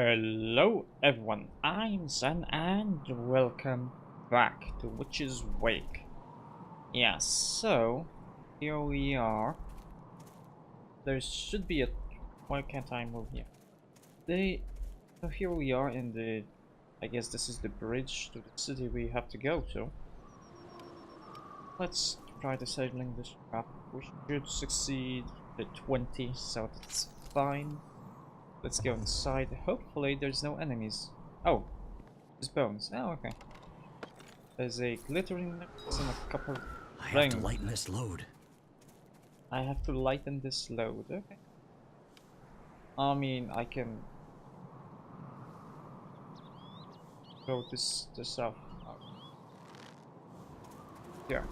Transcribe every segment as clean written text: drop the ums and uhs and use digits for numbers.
Hello everyone, I'm Zen and welcome back to Witch's Wake. Yeah, so here we are. There should be a... Why can't I move here? So here we are in the... I guess this is the bridge to the city we have to go to. Let's try disabling this trap. We should succeed the 20, so that's fine. Let's go inside. Hopefully there's no enemies. Oh, there's bones. Oh, okay. There's a glittering necklace and a copper ring. I have to lighten this load. I have to lighten this load. Okay. I mean, I can go this off. Here.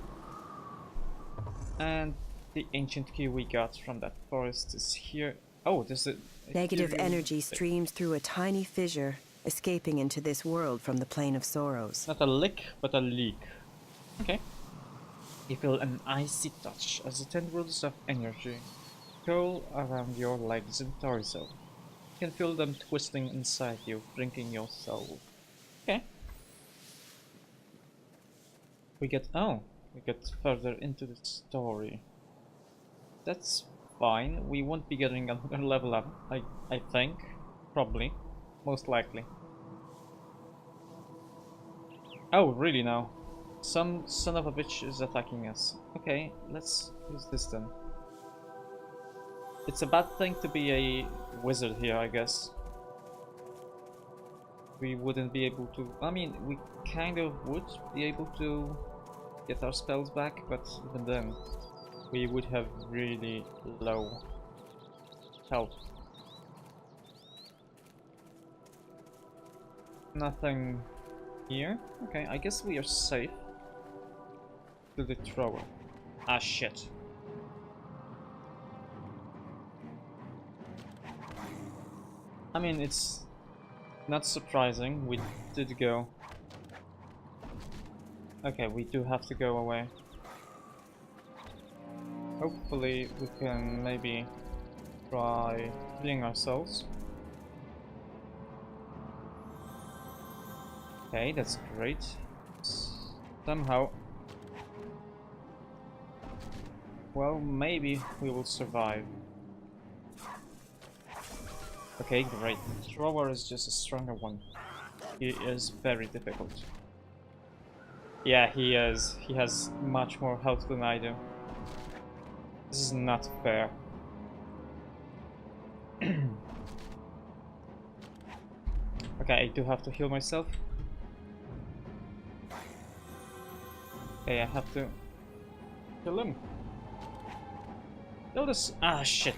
And the ancient key we got from that forest is here. Oh, there's a Negative energy streams through a tiny fissure, escaping into this world from the plane of sorrows. Not a lick, but a leak. Okay. You feel an icy touch as the tendrils of energy curl around your legs and torso. You can feel them twisting inside you, drinking your soul. Okay. We get further into the story. That's fine. We won't be getting another level up, I think. Probably. Most likely. Oh, really now? Some son of a bitch is attacking us. Okay, let's use this then. It's a bad thing to be a wizard here, I guess. We wouldn't be able to... I mean, we kind of would be able to get our spells back, but even then, we would have really low health. Nothing here. Okay, I guess we are safe. To the thrower. Ah, shit. I mean, it's not surprising. We did go. Okay, we do have to go away. Hopefully we can maybe try healing ourselves. Okay, that's great. Somehow... Well, maybe we will survive. Okay, great. Thrower is just a stronger one. He is very difficult. Yeah, he is. He has much more health than I do. This is not fair. Okay, I do have to heal myself. Okay, I have to kill him. Kill this. Ah, shit.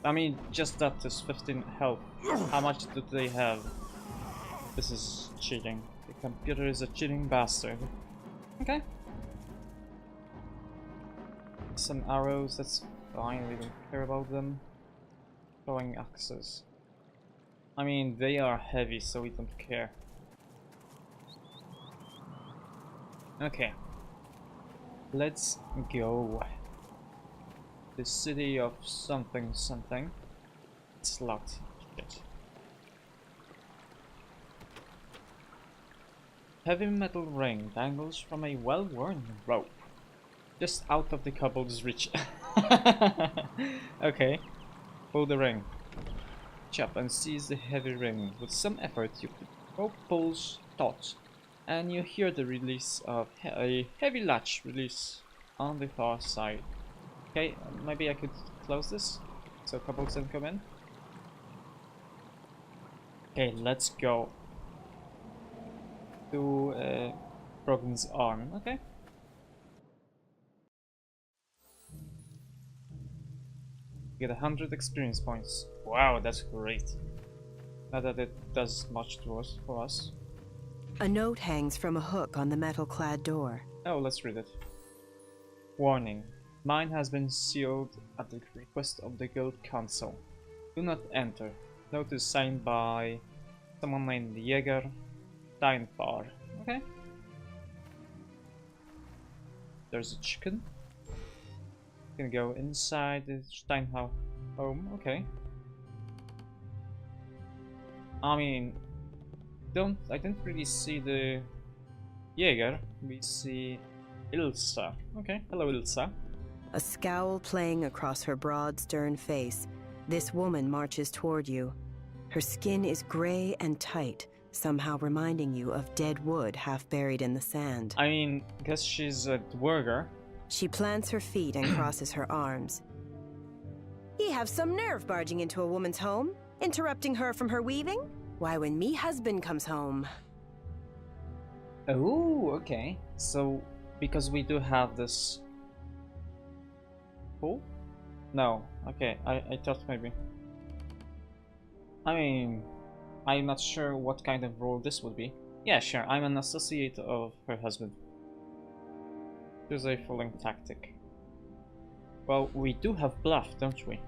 I mean, just that is 15 health. How much do they have? This is cheating. The computer is a cheating bastard. Okay. Some arrows, that's fine, we don't care about them. Throwing axes. I mean, they are heavy, so we don't care. Okay. Let's go. The city of something something. It's locked. Shit. Heavy metal ring dangles from a well-worn rope. Just out of the cobble's reach. Okay. Pull the ring. Chop and seize the heavy ring. With some effort you rope pulls taut, and you hear the release of a heavy latch release on the far side. Okay, maybe I could close this so kobolds don't come in. Okay, let's go to Brogans arm. Okay. Get 100 experience points. Wow, that's great. Not that it does much to us for us. A note hangs from a hook on the metal-clad door. Oh, let's read it. Warning. Mine has been sealed at the request of the Guild Council. Do not enter. Note is signed by someone named Jäger Steinfar. Okay. There's a chicken. You can go inside the Steinfar home. Okay. I mean, I didn't really see the Jäger. We see Ilsa. Okay, hello Ilsa. A scowl playing across her broad, stern face, this woman marches toward you. Her skin is gray and tight, somehow reminding you of dead wood half buried in the sand. I mean, guess she's a dwerger. She plants her feet and crosses her arms. Ye have some nerve barging into a woman's home, interrupting her from her weaving? Why, when me husband comes home. Oh, okay. So, because we do have this... Oh? No, okay, I thought maybe. I mean, I'm not sure what kind of role this would be. Yeah, sure, I'm an associate of her husband. Here's a fooling tactic. Well, we do have bluff, don't we?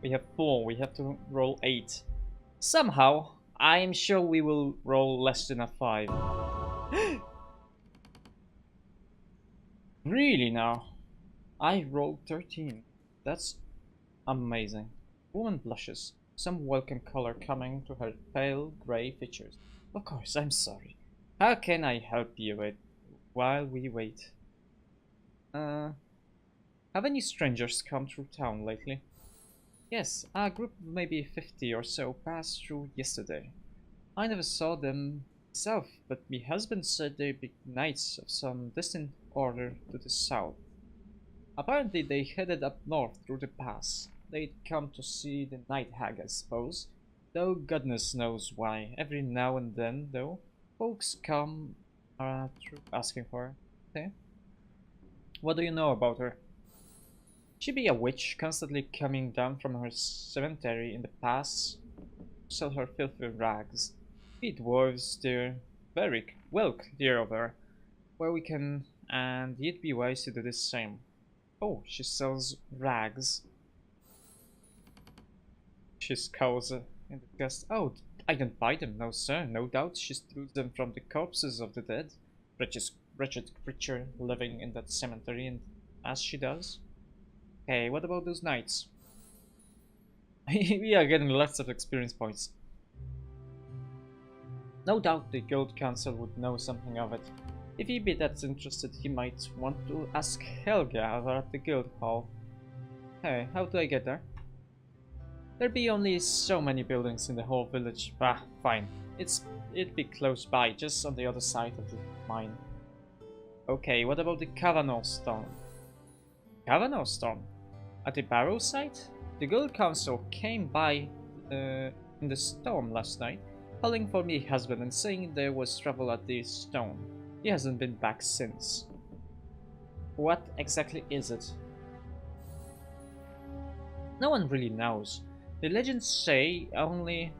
We have 4, we have to roll 8. Somehow, I am sure we will roll less than a 5. Really now? I rolled 13. That's amazing. Woman blushes, some welcome color coming to her pale grey features. Of course, I'm sorry. How can I help you while we wait? Have any strangers come through town lately? Yes, a group of maybe 50 or so passed through yesterday. I never saw them myself, but my husband said they'd be knights of some distant order to the south. Apparently they headed up north through the pass. They'd come to see the night hag, I suppose. Though goodness knows why. Every now and then, though, folks come through asking for her. Okay. What do you know about her? She be a witch, constantly coming down from her cemetery in the pass to sell her filthy rags. We dwarves steer very well clear of her, where we can, and you'd be wise to do the same. Oh, she sells rags. She scowls in disgust. Oh, I don't buy them, no sir. No doubt she steals them from the corpses of the dead. Wretched creature living in that cemetery, and as she does. Hey, what about those knights? We are getting lots of experience points. No doubt the guild council would know something of it. If he'd be that interested, he might want to ask Helga over at the guild hall. Hey, how do I get there? There'd be only so many buildings in the whole village. Ah, fine. It'd be close by, just on the other side of the mine. Okay, what about the Kavanaugh Stone? Kavanaugh Stone? At the Barrow Site? The guild council came by in the storm last night, calling for me husband and saying there was trouble at the stone. He hasn't been back since. What exactly is it? No one really knows. The legends say only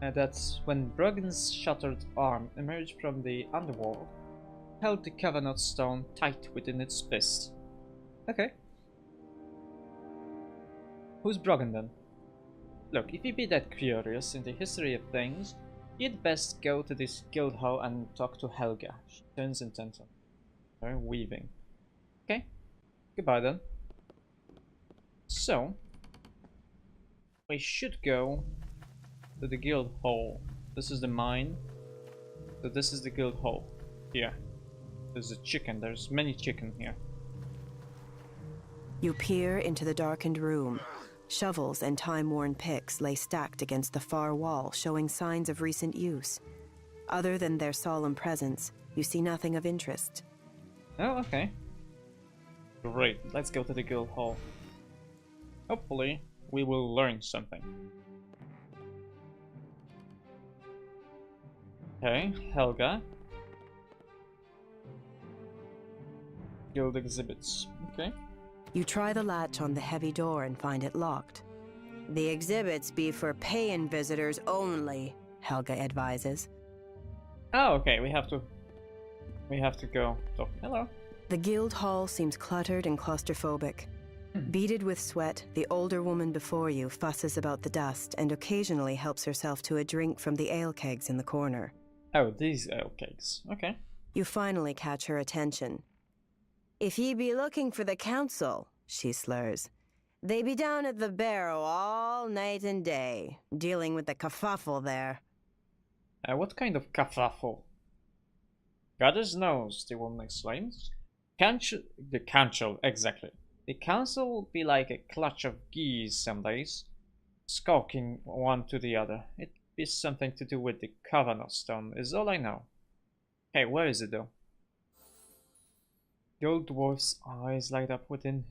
that when Brogans' shattered arm emerged from the underworld, held the Kavanaugh Stone tight within its fist. Okay. Who's Brogan then? Look, if you be that curious in the history of things, you'd best go to this guild hall and talk to Helga. She turns intent on her weaving. Okay, goodbye then. So, we should go to the guild hall. This is the mine. So this is the guild hall. Here. There's a chicken. There's many chicken here. You peer into the darkened room. Shovels and time-worn picks lay stacked against the far wall, showing signs of recent use. Other than their solemn presence, you see nothing of interest. Oh, okay. Great, let's go to the guild hall. Hopefully, we will learn something. Okay, Helga. Guild exhibits. Okay. You try the latch on the heavy door and find it locked. The exhibits be for paying visitors only, Helga advises. Oh, okay, we have to go. So, hello. The guild hall seems cluttered and claustrophobic. Beaded with sweat, the older woman before you fusses about the dust and occasionally helps herself to a drink from the ale kegs in the corner. Oh, these ale kegs. Okay. You finally catch her attention. If ye be looking for the council, she slurs, They be down at the Barrow all night and day, dealing with the kerfuffle there. What kind of kerfuffle? Goddess knows, the woman exclaims. The council, exactly. The council will be like a clutch of geese some days, skulking one to the other. It be something to do with the Covenant Stone, is all I know. Hey, where is it though? The old dwarf's eyes light up within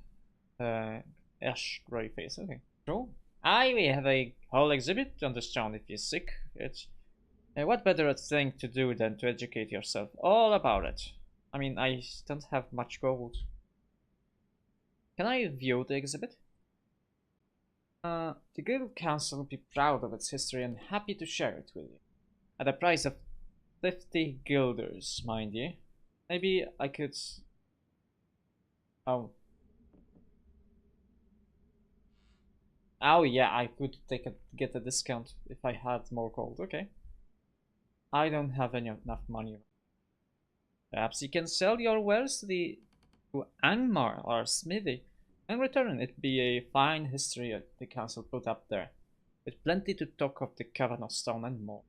ash grey face. Okay, cool. We have a whole exhibit on the stone if you're sick. It's what better thing to do than to educate yourself all about it? I mean, I don't have much gold. Can I view the exhibit? The Guild Council will be proud of its history and happy to share it with you. At a price of 50 guilders, mind you. Maybe I could... Oh. Oh yeah, I could get a discount if I had more gold. Okay. I don't have enough money. Perhaps you can sell your wares to Angmar or Smithy. In return, it'd be a fine history the council put up there, with plenty to talk of the Covenant Stone and more.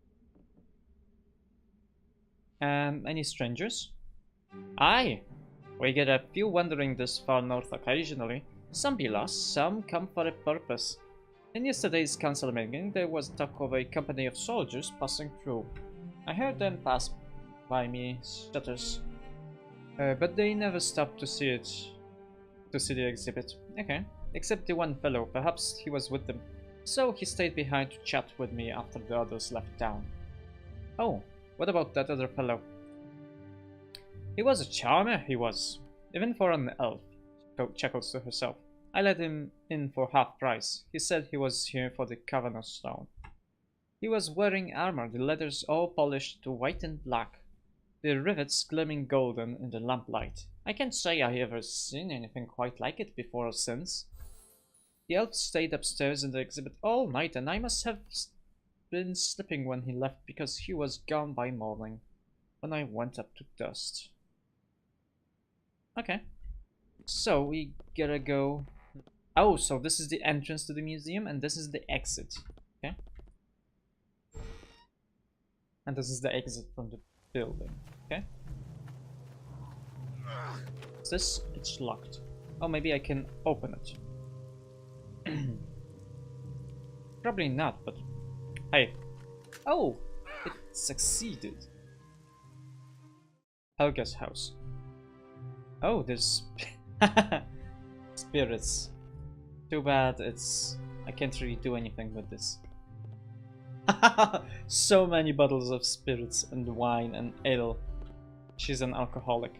Any strangers? Aye, we get a few wandering this far north occasionally. Some be lost, some come for a purpose. In yesterday's council meeting, there was talk of a company of soldiers passing through. I heard them pass by me shutters, but they never stopped to see the exhibit. Okay, except the one fellow, perhaps he was with them, so he stayed behind to chat with me after the others left town. Oh, what about that other fellow? He was a charmer, he was, even for an elf, chuckles to herself. I let him in for half price. He said he was here for the Covenant Stone. He was wearing armor, the leathers all polished to white and black, the rivets gleaming golden in the lamplight. I can't say I ever seen anything quite like it before or since. The elf stayed upstairs in the exhibit all night, and I must have been sleeping when he left because he was gone by morning, when I went up to dust. Okay, so we gotta go... Oh, so this is the entrance to the museum, and this is the exit. Okay. And this is the exit from the building. Okay. Is this? It's locked. Oh, maybe I can open it. Probably not, but hey. Oh, it succeeded. Helga's house. Oh, there's spirits. Too bad I can't really do anything with this. So many bottles of spirits and wine and ale. She's an alcoholic.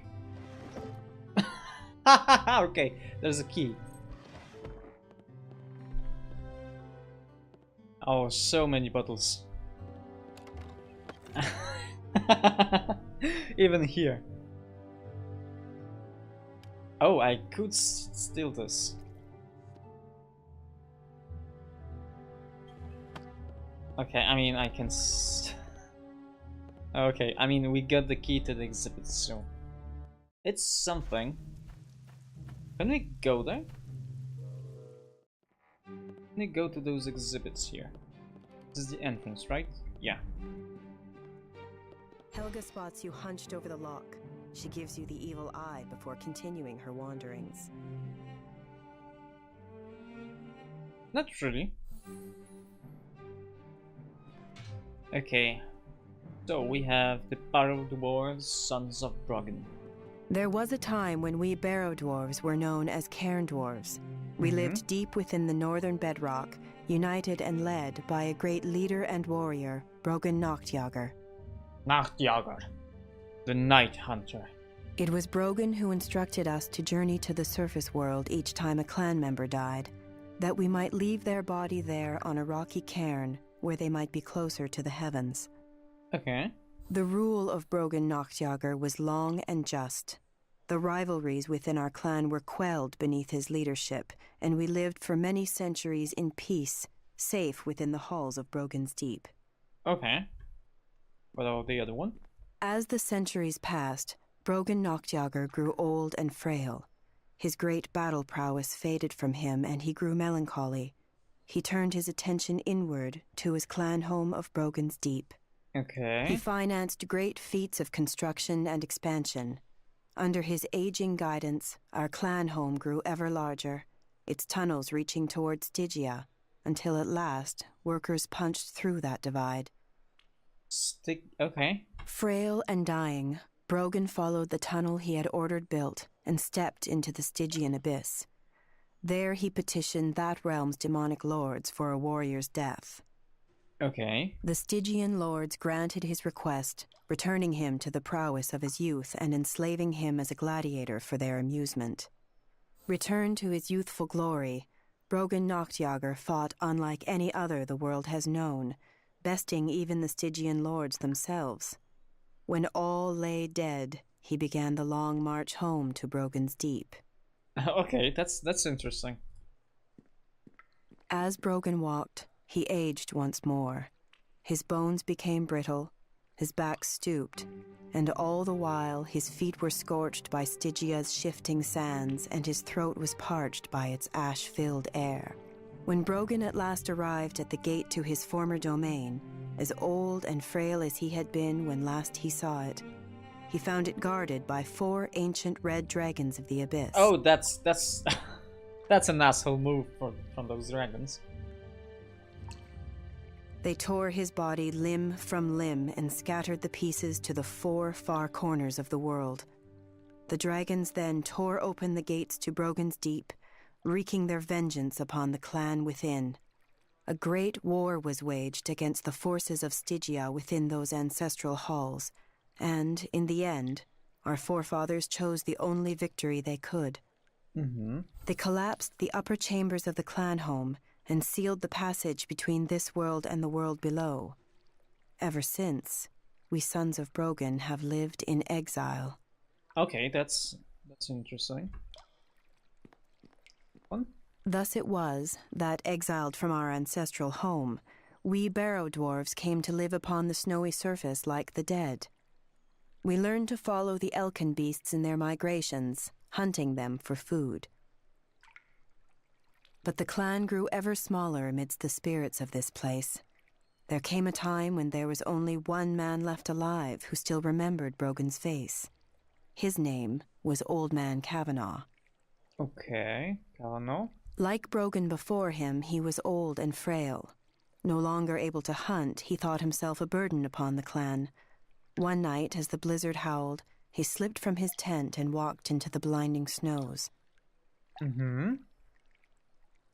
Okay, there's a key. Oh, so many bottles. Even here. Oh, I could steal this. Okay, I mean, I can... Okay, I mean, we got the key to the exhibit, so... It's something. Can we go there? Can we go to those exhibits here? This is the entrance, right? Yeah. Helga spots you hunched over the lock. She gives you the evil eye before continuing her wanderings. Not really. Okay, so we have the Barrow Dwarves, Sons of Brogan. There was a time when we Barrow Dwarves were known as Cairn Dwarves. We lived deep within the northern bedrock, united and led by a great leader and warrior, Brogan Nachtjager. Nachtjager, the Night Hunter. It was Brogan who instructed us to journey to the surface world each time a clan member died, that we might leave their body there on a rocky cairn where they might be closer to the heavens. Okay. The rule of Brogan Nachtjager was long and just. The rivalries within our clan were quelled beneath his leadership, and we lived for many centuries in peace, safe within the halls of Brogans Deep. Okay. What about the other one? As the centuries passed, Brogan Nachtjager grew old and frail. His great battle prowess faded from him, and he grew melancholy. He turned his attention inward to his clan home of Brogans Deep. Okay. He financed great feats of construction and expansion. Under his aging guidance, our clan home grew ever larger, its tunnels reaching toward Stygia, until at last workers punched through that divide. Okay. Frail and dying, Brogan followed the tunnel he had ordered built and stepped into the Stygian abyss. There he petitioned that realm's demonic lords for a warrior's death. Okay. The Stygian lords granted his request, returning him to the prowess of his youth and enslaving him as a gladiator for their amusement. Returned to his youthful glory, Brogan Nachtjager fought unlike any other the world has known, besting even the Stygian lords themselves. When all lay dead, he began the long march home to Brogans Deep. Okay, that's interesting. As Brogan walked, he aged once more. His bones became brittle, his back stooped, and all the while his feet were scorched by Stygia's shifting sands and his throat was parched by its ash-filled air. When Brogan at last arrived at the gate to his former domain, as old and frail as he had been when last he saw it, he found it guarded by 4 ancient red dragons of the abyss. Oh, that's that's an asshole move from those dragons. They tore his body limb from limb and scattered the pieces to the 4 far corners of the world. The dragons then tore open the gates to Brogans Deep, wreaking their vengeance upon the clan within. A great war was waged against the forces of Stygia within those ancestral halls, and, in the end, our forefathers chose the only victory they could. They collapsed the upper chambers of the clan home and sealed the passage between this world and the world below. Ever since, we sons of Brogan have lived in exile. Okay, that's interesting. Thus it was that, exiled from our ancestral home, we Barrow dwarves came to live upon the snowy surface like the dead. We learned to follow the elkin beasts in their migrations, hunting them for food. But the clan grew ever smaller amidst the spirits of this place. There came a time when there was only one man left alive who still remembered Brogan's face. His name was Old Man Kavanaugh. Okay, Kavanaugh. Like Brogan before him, he was old and frail. No longer able to hunt, he thought himself a burden upon the clan. One night, as the blizzard howled, he slipped from his tent and walked into the blinding snows.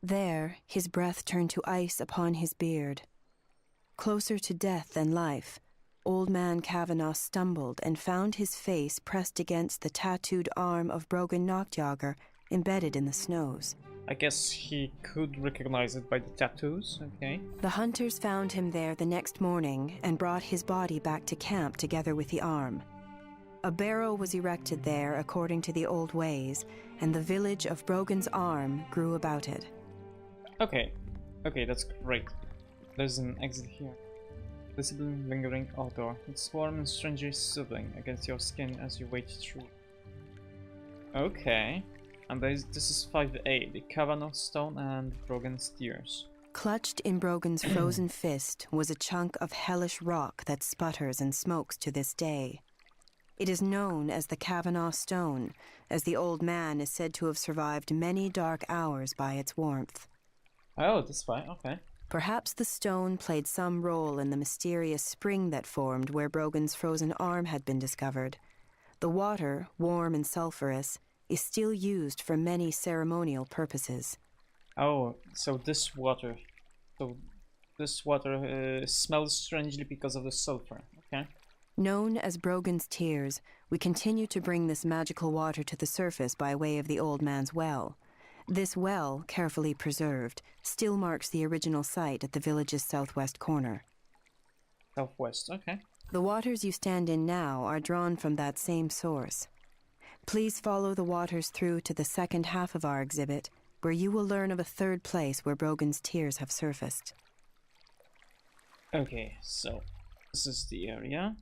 There, his breath turned to ice upon his beard. Closer to death than life, Old Man Kavanaugh stumbled and found his face pressed against the tattooed arm of Brogan Nachtjager embedded in the snows. I guess he could recognize it by the tattoos, okay. The hunters found him there the next morning and brought his body back to camp together with the arm. A barrow was erected there according to the old ways, and the village of Brogan's Arm grew about it. Okay, that's great. There's an exit here. Visible lingering odor. It's warm and strangely soothing against your skin as you wade through. Okay. And this is 5A, the Kavanaugh Stone and Brogan's Tears. Clutched in Brogan's frozen fist was a chunk of hellish rock that sputters and smokes to this day. It is known as the Kavanaugh Stone, as the old man is said to have survived many dark hours by its warmth. Oh, that's fine, okay. Perhaps the stone played some role in the mysterious spring that formed where Brogan's frozen arm had been discovered. The water, warm and sulphurous, is still used for many ceremonial purposes. Oh, so this water smells strangely because of the sulfur, okay. Known as Brogan's Tears, we continue to bring this magical water to the surface by way of the old man's well. This well, carefully preserved, still marks the original site at the village's southwest corner. Southwest, okay. The waters you stand in now are drawn from that same source. Please follow the waters through to the second half of our exhibit, where you will learn of a third place where Brogan's Tears have surfaced. Okay, so this is the area.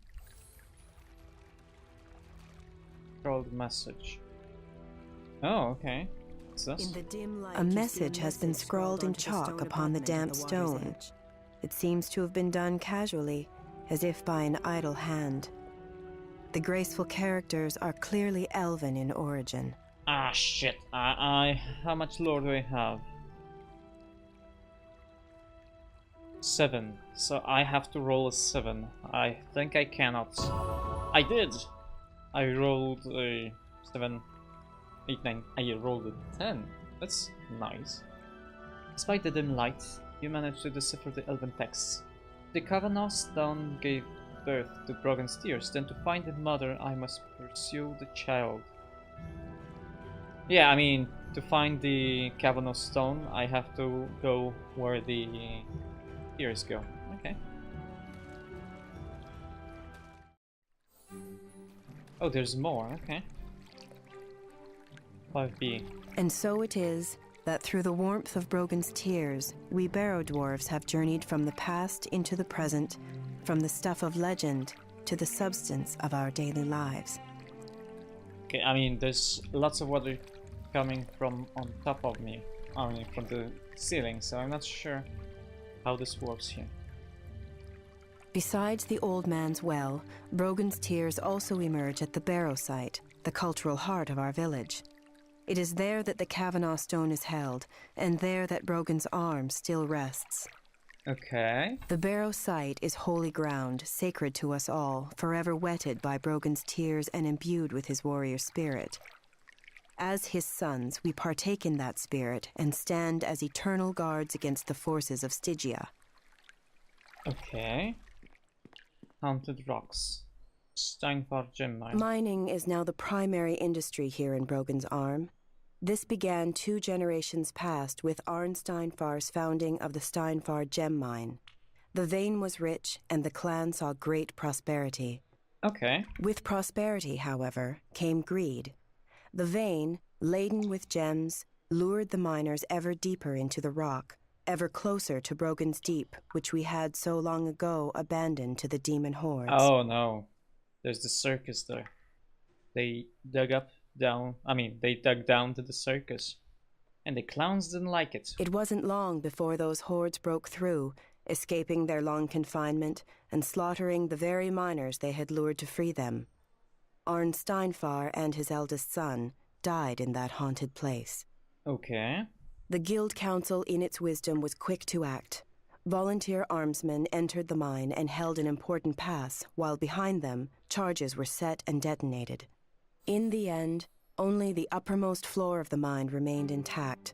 Scrolled message. Oh, okay. What's this? A message has been scrawled in chalk A message has been scrawled in chalk upon the damp stone. It seems to have been done casually, as if by an idle hand. The graceful characters are clearly elven in origin. Ah, shit. How much lore do I have? 7. So I have to roll a 7. I think I cannot. I did! I rolled a 7, 8, 9. I rolled a 10. That's nice. Despite the dim light, you managed to decipher the elven texts. The Kavanaugh stone gave birth to Brogans Deep. Then to find the mother, I must pursue the child. Yeah, I mean, to find the Kavanaugh stone, I have to go where the tears go. Okay. Oh, there's more. Okay. 5B. And so it is that through the warmth of Brogan's tears, we Barrow dwarves have journeyed from the past into the present, from the stuff of legend to the substance of our daily lives. Okay, I mean, there's lots of water coming from on top of me, I mean, from the ceiling, so I'm not sure how this works here. Besides the old man's well, Brogan's tears also emerge at the Barrow Site, the cultural heart of our village. It is there that the Kavanaugh stone is held, and there that Brogan's arm still rests. Okay. The Barrow Site is holy ground, sacred to us all, forever wetted by Brogan's tears and imbued with his warrior spirit. As his sons, we partake in that spirit and stand as eternal guards against the forces of Stygia. Okay. Haunted rocks. Steinfar gem mine. Mining is now the primary industry here in Brogan's Arm. This began 2 generations past with Arn Steinfar's founding of the Steinfar gem mine. The vein was rich and the clan saw great prosperity. Okay. With prosperity, however, came greed. The vein, laden with gems, lured the miners ever deeper into the rock, ever closer to Brogans Deep, which we had so long ago abandoned to the demon hordes. Oh no. There's the circus there. They dug down to the circus. And the clowns didn't like it. It wasn't long before those hordes broke through, escaping their long confinement and slaughtering the very miners they had lured to free them. Arn Steinfar and his eldest son died in that haunted place. Okay. The Guild Council, in its wisdom, was quick to act. Volunteer armsmen entered the mine and held an important pass, while behind them, charges were set and detonated. In the end, only the uppermost floor of the mine remained intact.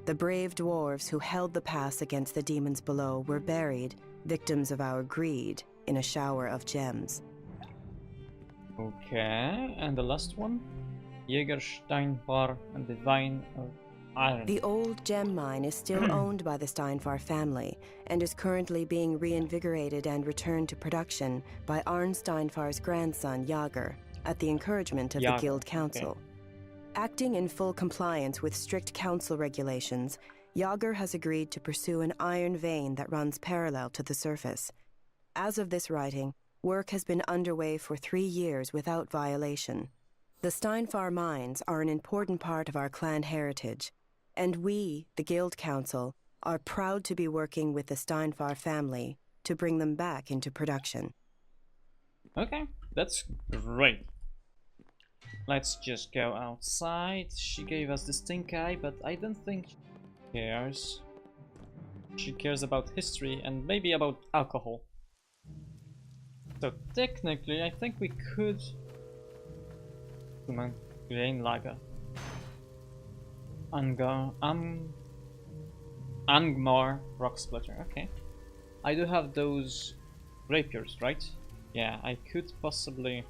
The brave dwarves who held the pass against the demons below were buried, victims of our greed, in a shower of gems. Okay, and the last one? Jäger Steinfar and the Vine of Iron. The old gem mine is still owned by the Steinfar family and is currently being reinvigorated and returned to production by Arn Steinfar's grandson, Jäger, at the encouragement of the Guild Council. Okay. Acting in full compliance with strict council regulations, Jäger has agreed to pursue an iron vein that runs parallel to the surface. As of this writing, work has been underway for 3 years without violation. The Steinfar mines are an important part of our clan heritage, and we, the Guild Council, are proud to be working with the Steinfar family to bring them back into production. Okay, that's great. Let's just go outside. She gave us the stink eye, but I don't think she cares. She cares about history and maybe about alcohol. So technically, I think we could... Grain lager. Angmar rock splitter. Okay. I do have those rapiers, right? Yeah, I could possibly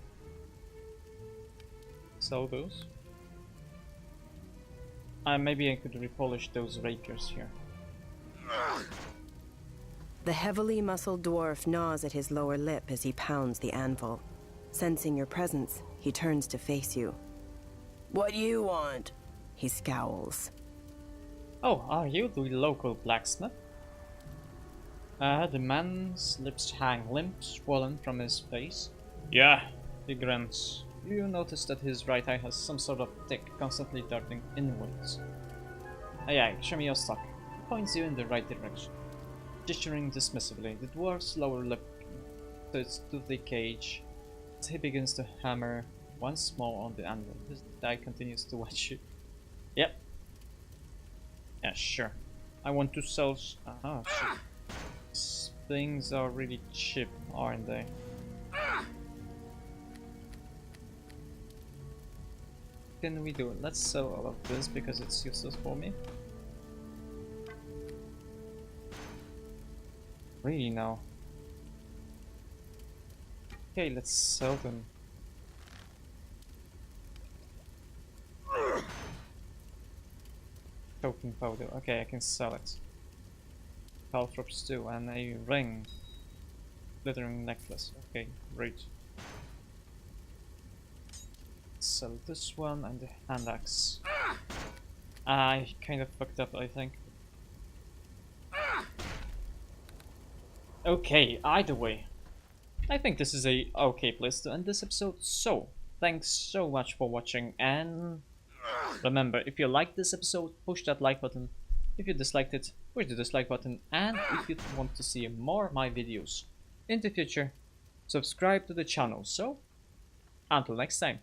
sell those. Maybe I could repolish those rapiers here. The heavily muscled dwarf gnaws at his lower lip as he pounds the anvil. Sensing your presence, he turns to face you. "What do you want?" He scowls. Oh, are you the local blacksmith? The man's lips hang limp, swollen from his face. Yeah, he grunts. You notice that his right eye has some sort of tick constantly darting inwards. Yeah, show me your stock. He points you in the right direction. Gesturing dismissively, the dwarf's lower lip to its toothy cage as he begins to hammer once more on the anvil. His eye continues to watch you. Yep. Yeah, sure. I want to sell. Oh, shit. These things are really cheap, aren't they? What can we do? Let's sell all of this because it's useless for me. Really now. Okay, let's sell them. Token powder. Okay, I can sell it. Calthrops too, and a ring. Glittering necklace. Okay, great. Sell this one and the hand axe. I kind of fucked up, I think. Okay, either way. I think this is a okay place to end this episode. So, thanks so much for watching, and remember, if you liked this episode, push that like button. If you disliked it, push the dislike button. And if you want to see more of my videos in the future, subscribe to the channel. So, until next time.